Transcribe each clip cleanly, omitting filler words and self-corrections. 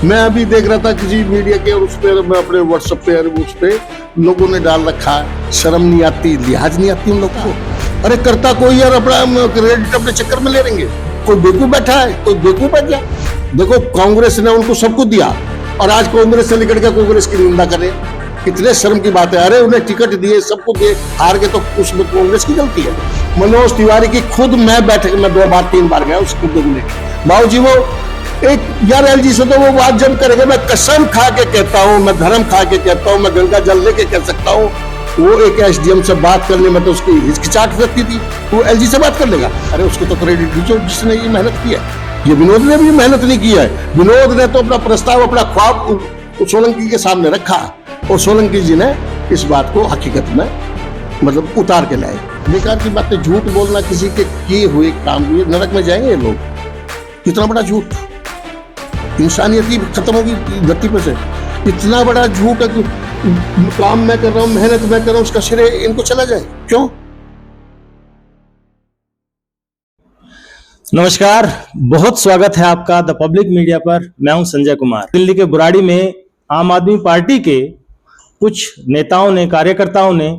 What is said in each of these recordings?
मैं अभी देख रहा था किसी मीडिया के, और उस पर मैं अपने व्हाट्सएप पे उस पे लोगों ने डाल रखा है, शर्म नहीं आती, लिहाज नहीं आती उन लोगों को। अरे करता कोई यार अपना क्रेडिट अपने चक्कर में ले लेंगे। कोई बेवकूफ बैठा है, कोई बेवकूफ है क्या? देखो कांग्रेस ने उनको सब कुछ दिया और आज कांग्रेस से निकल के कांग्रेस की निंदा करे, कितने शर्म की बात है। अरे उन्हें टिकट दिए, सब कुछ दिए, हार गए तो उसमें कांग्रेस की गलती है। मनोज तिवारी की खुद मैं बैठक में 2 बार 3 बार गया उसको देखने, बाबूजी वो एक यार एलजी से तो वो बात जब करेंगे, मैं कसम खा के कहता हूँ, मैं धर्म खा के कहता हूँ, मैं गंगा जल लेके कह सकता हूँ, वो एक एसडीएम से बात करने में तो उसकी हिचकिचाहट रहती थी, वो एलजी से बात कर लेगा। अरे उसको तो क्रेडिट दीजिए जिसने ये मेहनत की है। ये विनोद ने भी मेहनत नहीं की है। विनोद ने तो अपना प्रस्ताव, अपना ख्वाब सोलंकी के सामने रखा और सोलंकी जी ने इस बात को हकीकत में मतलब उतार के लाए। बेकार की बातें, झूठ बोलना, किसी के किए हुए काम हुए, नरक में जाएंगे ये लोग। इतना बड़ा झूठ, इंसानियत ही खत्म होगी धरती पर से। इतना बड़ा झूठ है कि काम मैं कर रहा हूं, मेहनत मैं कर रहा हूं, उसका श्रेय इनको चला जाए, क्यों? नमस्कार, बहुत स्वागत है आपका द पब्लिक मीडिया पर। मैं हूं संजय कुमार। दिल्ली के बुराड़ी में आम आदमी पार्टी के कुछ नेताओं ने, कार्यकर्ताओं ने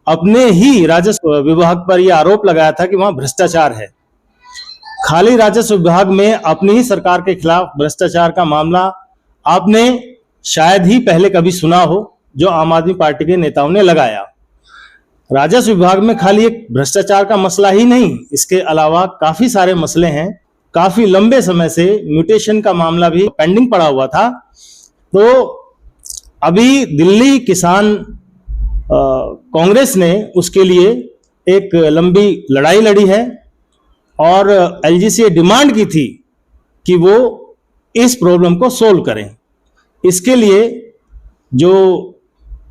अपने ही राजस्व विभाग पर यह आरोप लगाया था कि वहां भ्रष्टाचार है। खाली राजस्व विभाग में अपनी ही सरकार के खिलाफ भ्रष्टाचार का मामला आपने शायद ही पहले कभी सुना हो, जो आम आदमी पार्टी के नेताओं ने लगाया। राजस्व विभाग में खाली एक भ्रष्टाचार का मसला ही नहीं, इसके अलावा काफी सारे मसले हैं। काफी लंबे समय से म्यूटेशन का मामला भी पेंडिंग पड़ा हुआ था। तो अभी दिल्ली किसान कांग्रेस ने उसके लिए एक लंबी लड़ाई लड़ी है और एलजी से डिमांड की थी कि वो इस प्रॉब्लम को सोल्व करें। इसके लिए जो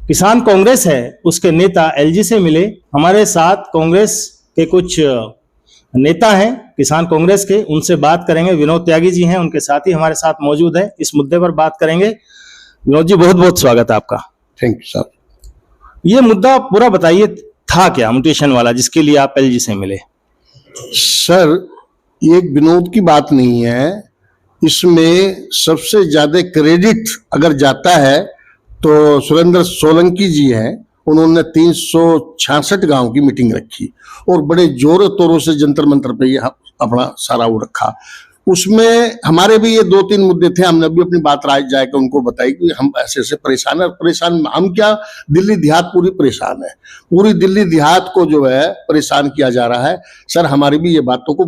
किसान कांग्रेस है उसके नेता एलजी से मिले। हमारे साथ कांग्रेस के कुछ नेता हैं किसान कांग्रेस के, उनसे बात करेंगे। विनोद त्यागी जी हैं, उनके साथ ही हमारे साथ मौजूद है, इस मुद्दे पर बात करेंगे। विनोद जी, बहुत बहुत स्वागत है आपका। Thank you sir. ये मुद्दा पूरा बताइए, था क्या म्यूटेशन वाला जिसके लिए आप एलजी से मिले? सर, ये एक विनोद की बात नहीं है, इसमें सबसे ज्यादा क्रेडिट अगर जाता है तो सुरेंद्र सोलंकी जी हैं। उन्होंने 366 गांव की मीटिंग रखी और बड़े जोरों तोरों से जंतर मंतर पे ये अपना सारा वो रखा। उसमें हमारे भी ये 2-3 मुद्दे थे, हमने भी अपनी बात राज जाकर उनको बताई कि हम ऐसे ऐसे परेशान है। परेशान हम क्या, दिल्ली देहात पूरी परेशान है। पूरी दिल्ली देहात को जो है परेशान किया जा रहा है। सर हमारी भी ये बातों को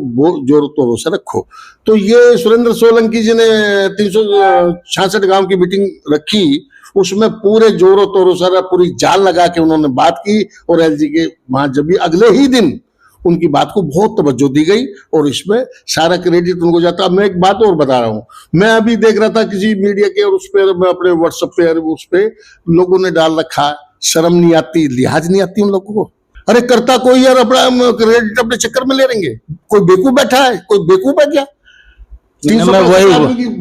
जोरों तोरों से रखो। तो ये सुरेंद्र सोलंकी जी ने 366 गांव की मीटिंग रखी, उसमें पूरे जोरों तोरों से पूरी जान लगा के उन्होंने बात की और एलजी के वहां जब भी अगले ही दिन उनकी बात को बहुत तवज्जो दी गई और इसमें सारा क्रेडिट उनको जाता। मैं एक बात और बता रहा हूं, मैं अभी देख रहा था किसी मीडिया के, और उस पर मैं अपने व्हाट्सएप पे उस पे लोगों ने डाल रखा, शर्म नहीं आती, लिहाज नहीं आती उन लोगों को। अरे करता कोई यार अपना क्रेडिट अपने चक्कर में ले लेंगे। कोई बेवकूफ बैठा है, कोई बेवकूफ है क्या?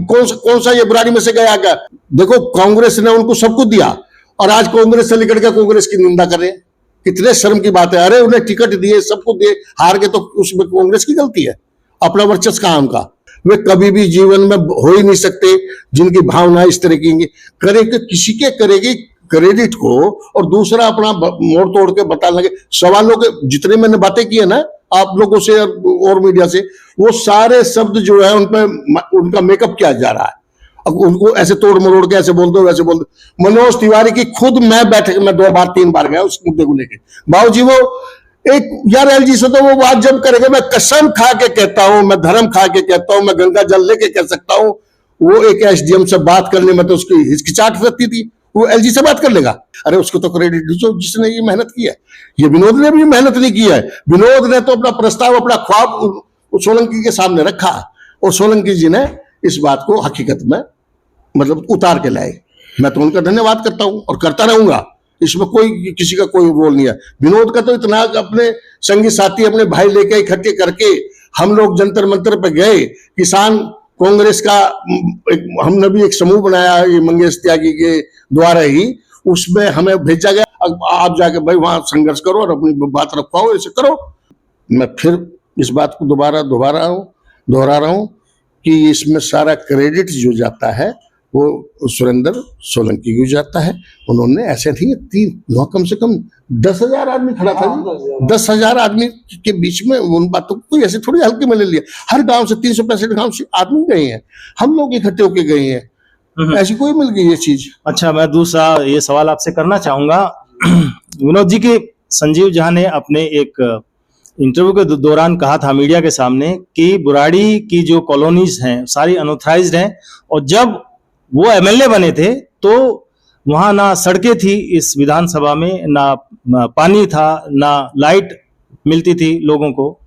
कौन सा ये बुराड़ी में से गया क्या? देखो कांग्रेस ने उनको सब कुछ दिया और आज कांग्रेस से निकल के कांग्रेस की निंदा कर रहे हैं, कितने शर्म की बात है। अरे उन्हें टिकट दिए, सब कुछ दिए, हार गए तो उसमें कांग्रेस की गलती है। अपना वर्चस्व कहां उनका? वे कभी भी जीवन में हो ही नहीं सकते जिनकी भावना इस तरह की करेगी, किसी के करेगी क्रेडिट को और दूसरा अपना मोड़ तोड़ के बताने लगे। सवालों के जितने मैंने बातें की है ना आप लोगों से और मीडिया से, वो सारे शब्द जो है उन पर उनका मेकअप किया जा रहा है। अब उनको ऐसे तोड़ मरोड़ के ऐसे बोल दो, वैसे बोल दो। मनोज तिवारी की खुद मैं बैठक में 2 बार 3 बार गया उस मुद्दे को लेके, बाबूजी वो एक यार एलजी से तो वो बात जब करेंगे, मैं कसम खा के कहता हूं, मैं धर्म खा के कहता हूं, मैं गंगा जल लेके कह सकता हूं, वो एक एसडीएम से बात करने में तो उसकी हिचकिचाहट रहती थी, वो एलजी से बात कर लेगा। अरे उसको तो क्रेडिट दीजिए जिसने ये मेहनत की है। ये विनोद ने भी मेहनत नहीं की है। विनोद ने तो अपना प्रस्ताव, अपना ख्वाब सोलंकी के सामने रखा और सोलंकी जी ने इस बात को हकीकत में मतलब उतार के लाए। मैं तो उनका धन्यवाद करता हूं और करता रहूंगा, इसमें कोई किसी का कोई रोल नहीं है। विनोद का तो इतना अपने संगी साथी, अपने भाई लेके इकट्ठे करके हम लोग जंतर मंतर पे गए। किसान कांग्रेस का हमने भी एक समूह बनाया, ये मंगेश त्यागी के द्वारा ही, उसमें हमें भेजा गया, आप जाके भाई वहां संघर्ष करो और अपनी बात रखवाओ, ऐसे करो। मैं फिर इस बात को दोहरा रहा हूं कि इसमें सारा क्रेडिट जो जाता है वो सुरेंद्र सोलंकी को जाता है। उन्होंने ऐसे नहीं, कम से कम 10,000 आदमी खड़ा था जी। 10,000 आदमी के बीच में उन बातों को कोई ऐसे थोड़ी हल्के में ले लिया। हर गांव से 365 गांव से आदमी गए हैं, हम लोग इकट्ठे होके गए हैं, ऐसी कोई मिल गई ये चीज। अच्छा, मैं दूसरा ये सवाल आपसे करना चाहूंगा। विनोद जी के संजीव झा ने अपने एक इंटरव्यू के दौरान कहा था मीडिया के सामने कि बुराड़ी की जो कॉलोनीज हैं सारी अनऑथराइज्ड हैं, और जब वो एमएलए बने थे तो वहां ना सड़कें थी इस विधानसभा में, ना पानी था, ना लाइट मिलती थी लोगों को।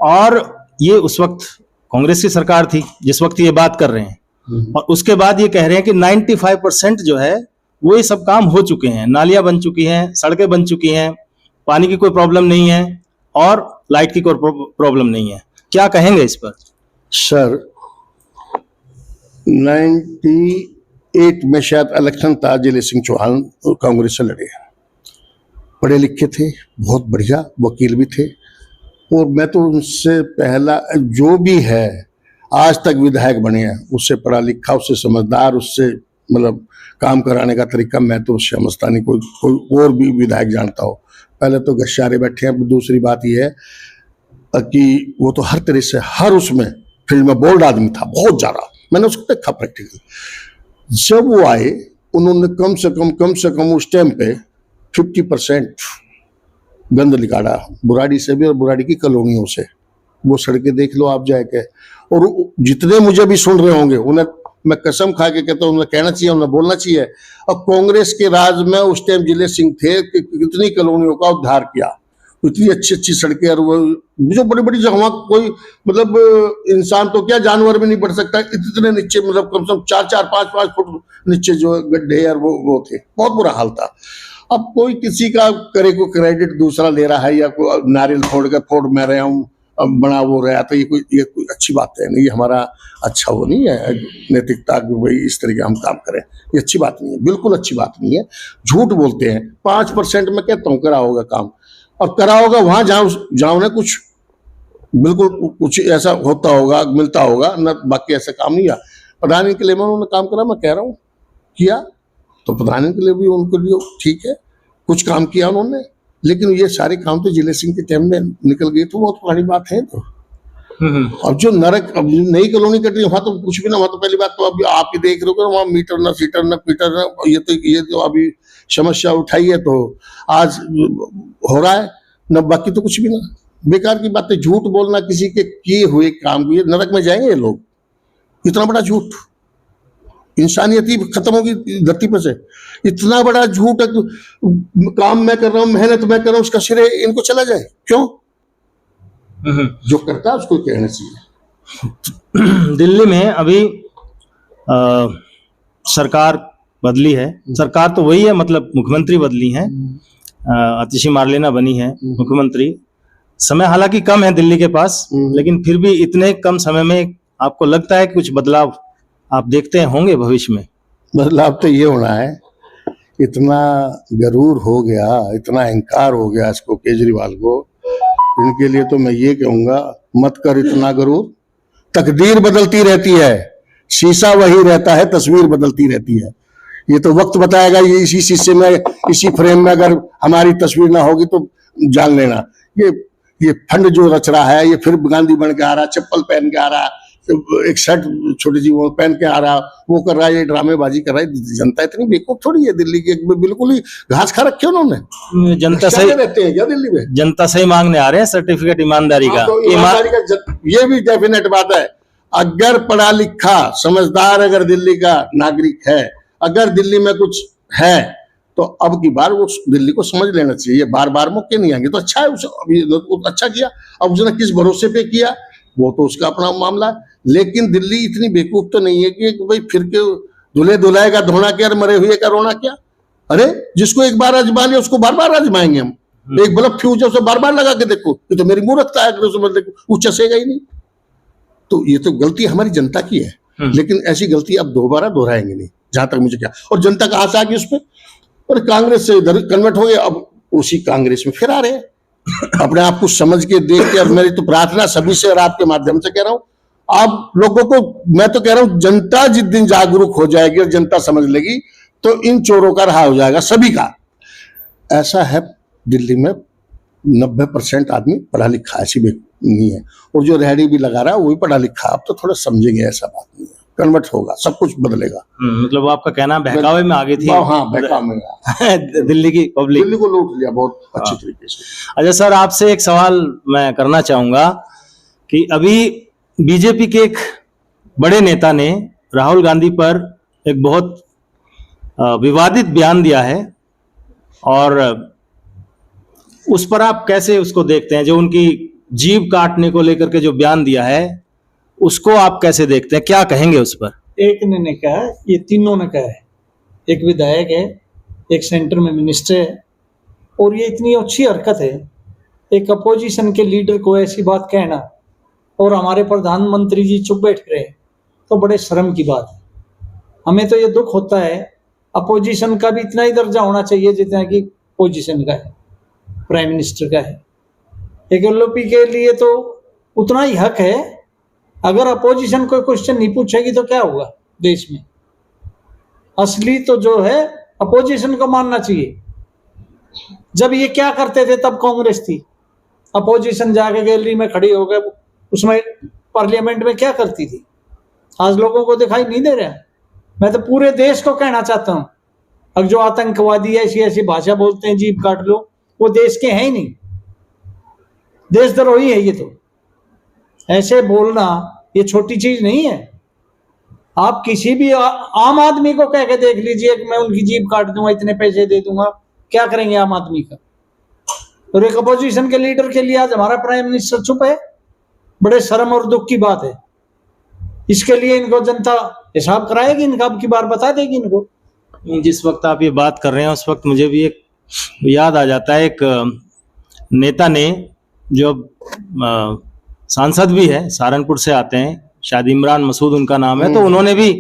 और ये उस वक्त कांग्रेस की सरकार थी जिस वक्त ये बात कर रहे हैं, और उसके बाद ये कह रहे हैं कि 95% जो है वो ये सब काम हो चुके हैं, नालियां बन चुकी हैं, सड़कें बन चुकी हैं, पानी की कोई प्रॉब्लम नहीं है और लाइट की कोई प्रॉब्लम नहीं है। क्या कहेंगे इस पर? सर 98 में शायद इलेक्शन था, जिले सिंह चौहान कांग्रेस से लड़े, पढ़े लिखे थे, बहुत बढ़िया वकील भी थे, और मैं तो उनसे पहला जो भी है आज तक विधायक बने हैं उससे पढ़ा लिखा, उससे समझदार, उससे मतलब काम कराने का तरीका मैं तो समझता नहीं कोई और भी विधायक जानता हो। पहले तो गश्यारे बैठे हैं। दूसरी बात यह है कि वो तो हर तरह से हर उसमें फील्ड में बोल्ड आदमी था, बहुत ज्यादा, मैंने उसको देखा प्रैक्टिकल। जब वो आए उन्होंने कम से कम उस टाइम पे 50% गंद निकाला बुराड़ी से भी और बुराड़ी की कॉलोनियों से। वो सड़कें देख लो आप जाके, और जितने मुझे भी सुन रहे होंगे उन्हें मैं कसम खा के कहता हूँ, उन्हें कहना चाहिए, उन्हें बोलना चाहिए। और कांग्रेस के राज में उस टाइम जिले सिंह थे कि कितनी कॉलोनियों का उद्धार किया, इतनी अच्छी सड़कें, और वो जो बड़ी बड़ी जगह कोई मतलब इंसान तो क्या जानवर भी नहीं बढ़ सकता, इतने नीचे मतलब कम से कम 4-4, 5-5 फुट नीचे जो गड्ढे और वो थे, बहुत बुरा हाल था। अब कोई किसी का करे को क्रेडिट दूसरा ले रहा है, या कोई नारियल फोड़ मैं रहा हूँ बना वो रहा, तो ये कोई अच्छी बात है नहीं, ये हमारा अच्छा वो नहीं है नैतिकता कि भाई इस तरीके हम काम करें, ये अच्छी बात नहीं है, बिल्कुल अच्छी बात नहीं है। झूठ बोलते हैं। 5% में कहता हूँ करा होगा काम, और करा होगा वहां जहां उन्हें कुछ बिल्कुल कुछ ऐसा होता होगा, मिलता होगा न, बाकी ऐसा काम नहीं है। प्रधानी के लिए मैं उन्होंने काम करा, मैं कह रहा हूँ किया, तो प्रधानी के लिए भी उनके लिए ठीक है, कुछ काम किया उन्होंने, लेकिन ये सारे काम तो जिले सिंह के टाइम में निकल गए, तो बहुत पुरानी बात है। तो अब जो नरक, अब नई कॉलोनी कट रही वहां तो कुछ भी ना, वहां तो पहली बात तो अभी आप ही देख रहे हो वहां मीटर ना सीटर ना पीटर ना, ये तो अभी समस्या उठाई है तो आज हो रहा है ना, बाकी तो कुछ भी ना, बेकार की बात है। झूठ बोलना किसी के किए हुए काम को, ये नरक में जाएंगे ये लोग, इतना बड़ा झूठ, इंसानियत ही खत्म होगी धरती पर से। इतना बड़ा झूठ है, काम मैं कर रहा हूँ, मेहनत मैं कर रहा हूँ, उसका श्रेय इनको चला जाए, क्यों? जो करता है उसको कहना चाहिए। दिल्ली में अभी सरकार बदली है, सरकार तो वही है, मतलब मुख्यमंत्री बदली है, आतिशी मार्लेना बनी है मुख्यमंत्री। समय हालांकि कम है दिल्ली के पास, लेकिन फिर भी इतने कम समय में आपको लगता है कि कुछ बदलाव आप देखते होंगे भविष्य में? बदलाव तो ये होना है, इतना गरूर हो गया, इतना अहंकार हो गया इसको केजरीवाल को, इनके लिए तो मैं ये कहूंगा मत कर इतना गरूर, तकदीर बदलती रहती है, शीशा वही रहता है, तस्वीर बदलती रहती है। ये तो वक्त बताएगा, ये इसी शीशे में इसी फ्रेम में अगर हमारी तस्वीर ना होगी तो जान लेना ये फंड जो रच रहा है, ये फिर गांधी बन के आ रहा, चप्पल पहन के आ रहा, एक शर्ट छोटी सी वो पहन के आ रहा, वो कर रहा है, ये ड्रामेबाजी कर रहा है। जनता इतनी बेवकूफ थोड़ी है दिल्ली की, बिल्कुल ही घास खा रखे उन्होंने। जनता सही रहते हैं क्या दिल्ली में? जनता सही मांगने आ रहे हैं सर्टिफिकेट ईमानदारी का। तो ईमानदारी का ये भी डेफिनेट बात है। अगर पढ़ा लिखा समझदार अगर दिल्ली का नागरिक है, अगर दिल्ली में कुछ है, तो अब की बार वो दिल्ली को समझ लेना चाहिए, बार बार मौके नहीं आएंगे। तो अच्छा है, अभी अच्छा किया, अब उसने किस भरोसे पे किया वो तो उसका अपना मामला है, लेकिन दिल्ली इतनी बेवकूफ तो नहीं है कि भाई फिर के दूल्हे दुल्हे का धोना क्या, मरे हुए का रोना क्या। अरे जिसको एक बार आजमा लिया उसको बार बार आजमाएंगे हम। एक बल्ब फ्यूज है, उसे बार बार लगा के देखो, ये तो मेरी मूर्खता है, देखो वो चसेगा ही नहीं। तो ये तो गलती हमारी जनता की है, लेकिन ऐसी गलती अब दोबारा दोहराएंगे नहीं, जहां तक मुझे क्या। और जनता कहां से आ गई उस पर, और कांग्रेस से इधर कन्वर्ट हो गए, अब उसी कांग्रेस में फिर आ रहे हैं। अपने आप को समझ के देख के, अब मेरी तो प्रार्थना सभी से और आपके माध्यम से कह रहा हूं, आप लोगों को, मैं तो कह रहा हूं, जनता जिस दिन जागरूक हो जाएगी और जनता समझ लेगी तो इन चोरों का रहा हो जाएगा सभी का। ऐसा है दिल्ली में 90% आदमी पढ़ा लिखा ऐसी भी नहीं है, और जो रेहड़ी भी लगा रहा है वो भी पढ़ा लिखा। अब तो थोड़ा समझेंगे, ऐसा बात नहीं है, कन्वर्ट होगा, सब कुछ बदलेगा। मतलब आपका कहना बहकावे में आगे थी। हाँ, बहकावे में दिल्ली की पब्लिक, दिल्ली को लूट लिया बहुत अच्छी तरीके से। अच्छा सर, आपसे एक सवाल मैं करना चाहूंगा कि अभी बीजेपी के एक बड़े नेता ने राहुल गांधी पर एक बहुत विवादित बयान दिया है, और उस पर आप कैसे उसको देखते हैं? जो उनकी जीभ काटने को लेकर के जो बयान दिया है, उसको आप कैसे देखते हैं, क्या कहेंगे उस पर? एक ने कहा, ये तीनों ने कहा है, एक विधायक है, एक सेंटर में मिनिस्टर है, और ये इतनी अच्छी हरकत है एक अपोजिशन के लीडर को ऐसी बात कहना, और हमारे प्रधानमंत्री जी चुप बैठ रहे, तो बड़े शर्म की बात है। हमें तो ये दुख होता है, अपोजिशन का भी इतना ही दर्जा होना चाहिए जितना कि पोजीशन का है, प्राइम मिनिस्टर का है। एक एलओपी के लिए तो उतना ही हक है। अगर अपोजिशन कोई क्वेश्चन नहीं पूछेगी तो क्या होगा देश में? असली तो जो है अपोजिशन को मानना चाहिए। जब ये क्या करते थे तब कांग्रेस थी, अपोजिशन जाके गैलरी में खड़ी हो गए, उसमें पार्लियामेंट में क्या करती थी? आज लोगों को दिखाई नहीं दे रहा। मैं तो पूरे देश को कहना चाहता हूं, अब जो आतंकवादी ऐसी ऐसी भाषा बोलते हैं, जीभ काट लो, वो देश के हैं ही नहीं, देशद्रोही है। ये तो ऐसे बोलना ये छोटी चीज नहीं है। आप किसी भी आम आदमी को कह के देख लीजिए कि मैं उनकी जीभ काट दूंगा, इतने पैसे दे दूंगा, क्या करेंगे आम आदमी का? और एक अपोजिशन के लीडर के लिए आज हमारा प्राइम मिनिस्टर चुप है, बड़े शर्म और दुख की बात है। इसके लिए इनको जनता हिसाब कराएगी, इनका अब की बार बता देगी इनको। जिस वक्त आप ये बात कर रहे हैं उस वक्त मुझे भी एक याद आ जाता है, एक नेता ने जो सांसद भी है, सहारनपुर से आते हैं, शायद इमरान मसूद उनका नाम है, तो उन्होंने भी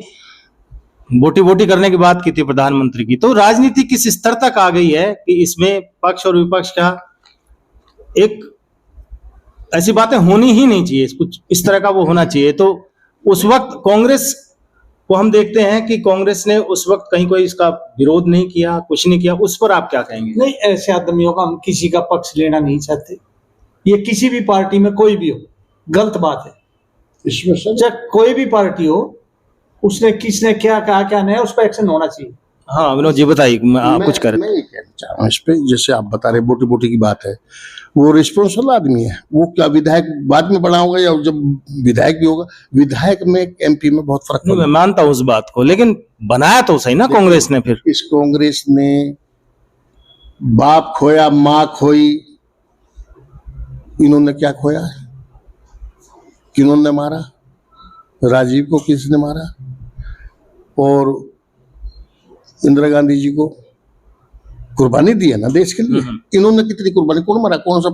बोटी बोटी करने की बात की थी प्रधानमंत्री की। तो राजनीति किस स्तर तक आ गई है कि इसमें पक्ष और विपक्ष का एक ऐसी बातें होनी ही नहीं चाहिए, कुछ इस तरह का वो होना चाहिए। तो उस वक्त कांग्रेस को हम देखते हैं कि कांग्रेस ने उस वक्त कहीं कोई इसका विरोध नहीं किया, कुछ नहीं किया, उस पर आप क्या कहेंगे? नहीं, ऐसे आदमियों का हम किसी का पक्ष लेना नहीं चाहते। ये किसी भी पार्टी में कोई भी हो, गलत बात है। इसमें चाहे कोई भी पार्टी हो, उसने किसने क्या कहा क्या नहीं, उस पर एक्शन होना चाहिए। हाँ विनोद जी बताइए, आप कुछ करें। मैं ये कहना चाह रहा हूँ इस पे, जैसे आप बता रहे बोटी बोटी की बात है, वो रिस्पॉन्सिबल आदमी है। वो क्या विधायक बाद में बना होगा या जब विधायक भी होगा? विधायक में एमपी में बहुत फर्क नहीं, मैं मानता हूँ उस बात को, लेकिन बनाया तो सही ना कांग्रेस ने। फिर इस कांग्रेस ने बाप खोया, माँ खोई, इन्होंने क्या खोया? किन्होंने मारा? राजीव को किसने मारा? और इंदिरा गांधी जी को कुर्बानी दी है ना देश के लिए। इन्होंने कितनी कुर्बानी, कौन मरा? कौन सा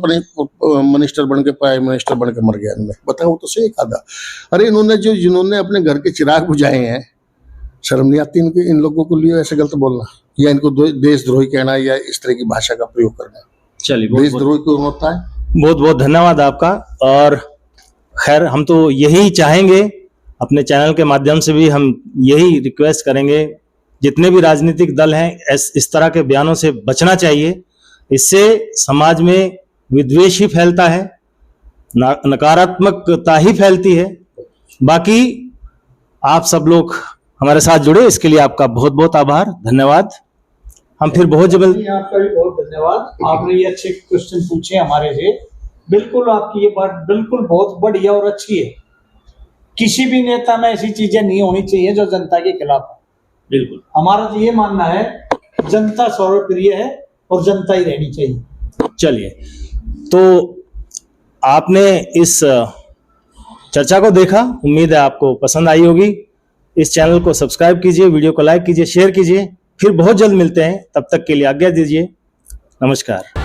मिनिस्टर बन के, प्राइम मिनिस्टर बन के मर गया इनमें? बताओ तो सही आधा। अरे इन्होंने जिन्होंने अपने घर के चिराग बुझाए हैं, शर्म नहीं आती इनके, इन लोगों को लिए ऐसे गलत बोलना या इनको देशद्रोही कहना या इस तरह की भाषा का प्रयोग करना? चलिए, देशद्रोही क्यों होता है? बहुत बहुत धन्यवाद आपका। और खैर हम तो यही चाहेंगे, अपने चैनल के माध्यम से भी हम यही रिक्वेस्ट करेंगे, जितने भी राजनीतिक दल हैं इस तरह के बयानों से बचना चाहिए। इससे समाज में विद्वेष ही फैलता है, नकारात्मकता ही फैलती है। बाकी आप सब लोग हमारे साथ जुड़े, इसके लिए आपका बहुत बहुत आभार, धन्यवाद। हम फिर बहुत जल्द। आपका भी बहुत धन्यवाद, आपने ये अच्छे क्वेश्चन पूछे हमारे से। बिल्कुल आपकी ये बात बिल्कुल बहुत बढ़िया और अच्छी है। किसी भी नेता में ऐसी चीजें नहीं होनी चाहिए जो जनता के खिलाफ हो। बिल्कुल हमारा तो ये मानना है, जनता सर्वप्रिय है और जनता ही रहनी चाहिए। चलिए, तो आपने इस चर्चा को देखा, उम्मीद है आपको पसंद आई होगी। इस चैनल को सब्सक्राइब कीजिए, वीडियो को लाइक कीजिए, शेयर कीजिए। फिर बहुत जल्द मिलते हैं, तब तक के लिए आज्ञा दीजिए। नमस्कार।